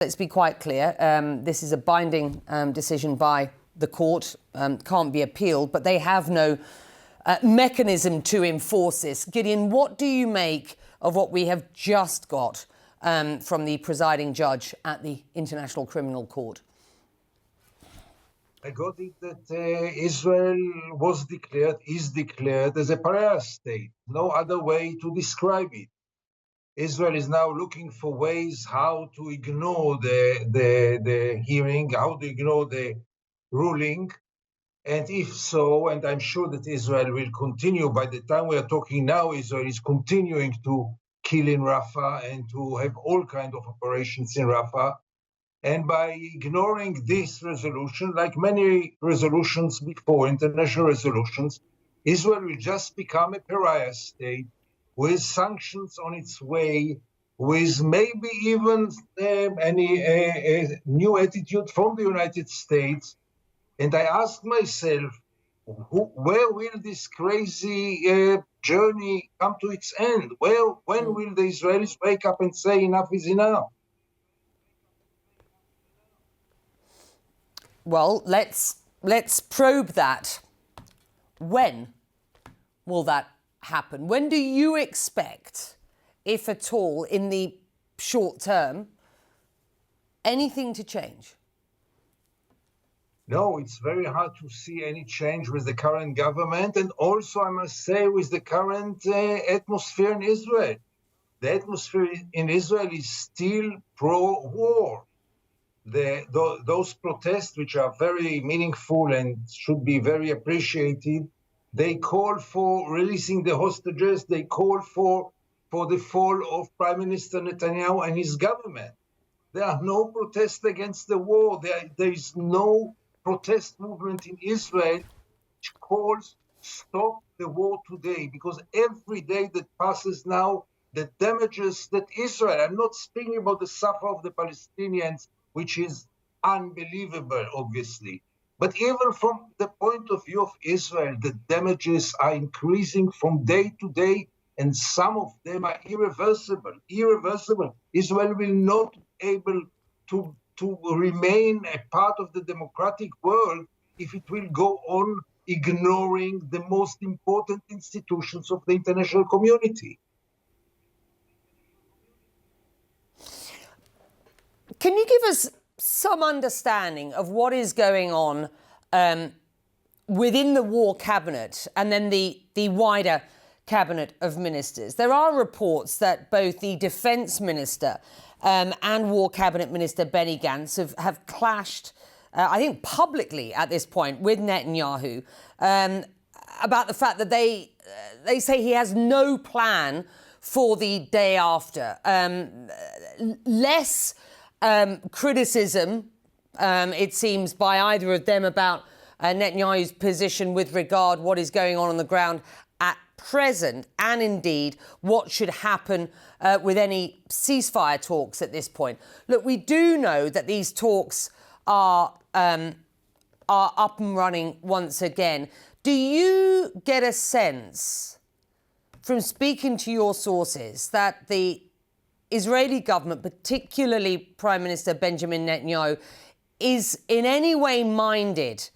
Let's be quite clear. This is a binding decision by the court, can't be appealed, but they have no mechanism to enforce this. Gideon, what do you make of what we have just got from the presiding judge at the International Criminal Court? I got it that Israel is declared as a pariah state. No other way to describe it. Israel is now looking for ways how to ignore the hearing, how to ignore the ruling. And if so, and I'm sure that Israel will continue, by the time we are talking now, Israel is continuing to kill in Rafah and to have all kinds of operations in Rafah. And by ignoring this resolution, like many resolutions before, international resolutions, Israel will just become a pariah state with sanctions on its way, with maybe even a new attitude from the United States. And I asked myself, where will this crazy journey come to its end? When will the Israelis wake up and say enough is enough? Well, let's probe that. When will that happen? When do you expect, if at all, in the short term, anything to change? No, it's very hard to see any change with the current government, and also, I must say, with the current atmosphere in Israel. The atmosphere in Israel is still pro-war. Those protests, which are very meaningful and should be very appreciated, they call for releasing the hostages. They call for the fall of Prime Minister Netanyahu and his government. There are no protests against the war. There is no protest movement in Israel which calls stop the war today, because every day that passes now, the damages that Israel, I'm not speaking about the suffering of the Palestinians, which is unbelievable, obviously. But even from the point of view of Israel, the damages are increasing from day to day, and some of them are irreversible. Israel will not be able to remain a part of the democratic world if it will go on ignoring the most important institutions of the international community. Can you give us some understanding of what is going on within the war cabinet and then the wider cabinet of ministers? There are reports that both the defence minister and war cabinet minister Benny Gantz have clashed, I think publicly at this point, with Netanyahu about the fact that they say he has no plan for the day after. Less criticism, it seems, by either of them about Netanyahu's position with regard what is going on the ground at present, and indeed what should happen with any ceasefire talks at this point. Look, we do know that these talks are up and running once again. Do you get a sense from speaking to your sources that the Israeli government, particularly Prime Minister Benjamin Netanyahu, is in any way minded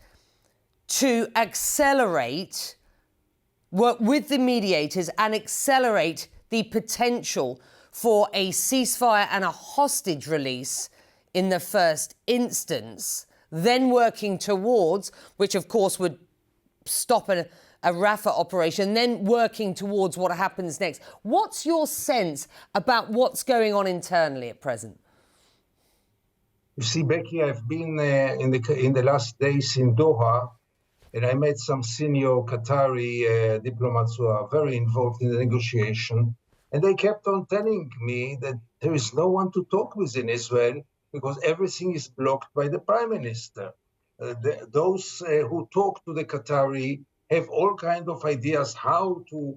to accelerate work with the mediators and accelerate the potential for a ceasefire and a hostage release in the first instance, then working towards, which of course would stop a Rafah operation, then working towards what happens next? What's your sense about what's going on internally at present? You see, Becky, I've been in the last days in Doha, and I met some senior Qatari diplomats who are very involved in the negotiation. And they kept on telling me that there is no one to talk with in Israel because everything is blocked by the prime minister. Those who talk to the Qatari have all kinds of ideas how to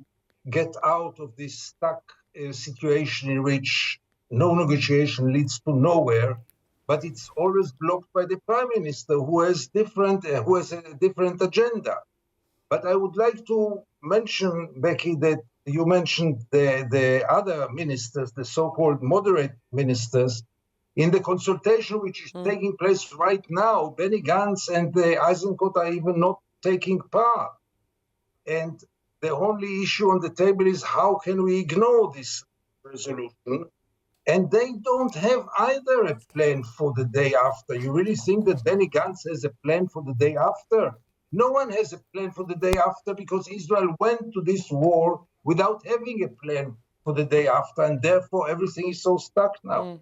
get out of this stuck situation in which no negotiation leads to nowhere. But it's always blocked by the prime minister, who has a different agenda. But I would like to mention, Becky, that you mentioned the other ministers, the so-called moderate ministers. In the consultation which is taking place right now, Benny Gantz and Eisenkot are even not taking part. And the only issue on the table is how can we ignore this resolution? And they don't have either a plan for the day after. You really think that Benny Gantz has a plan for the day after? No one has a plan for the day after because Israel went to this war without having a plan for the day after, and therefore everything is so stuck now.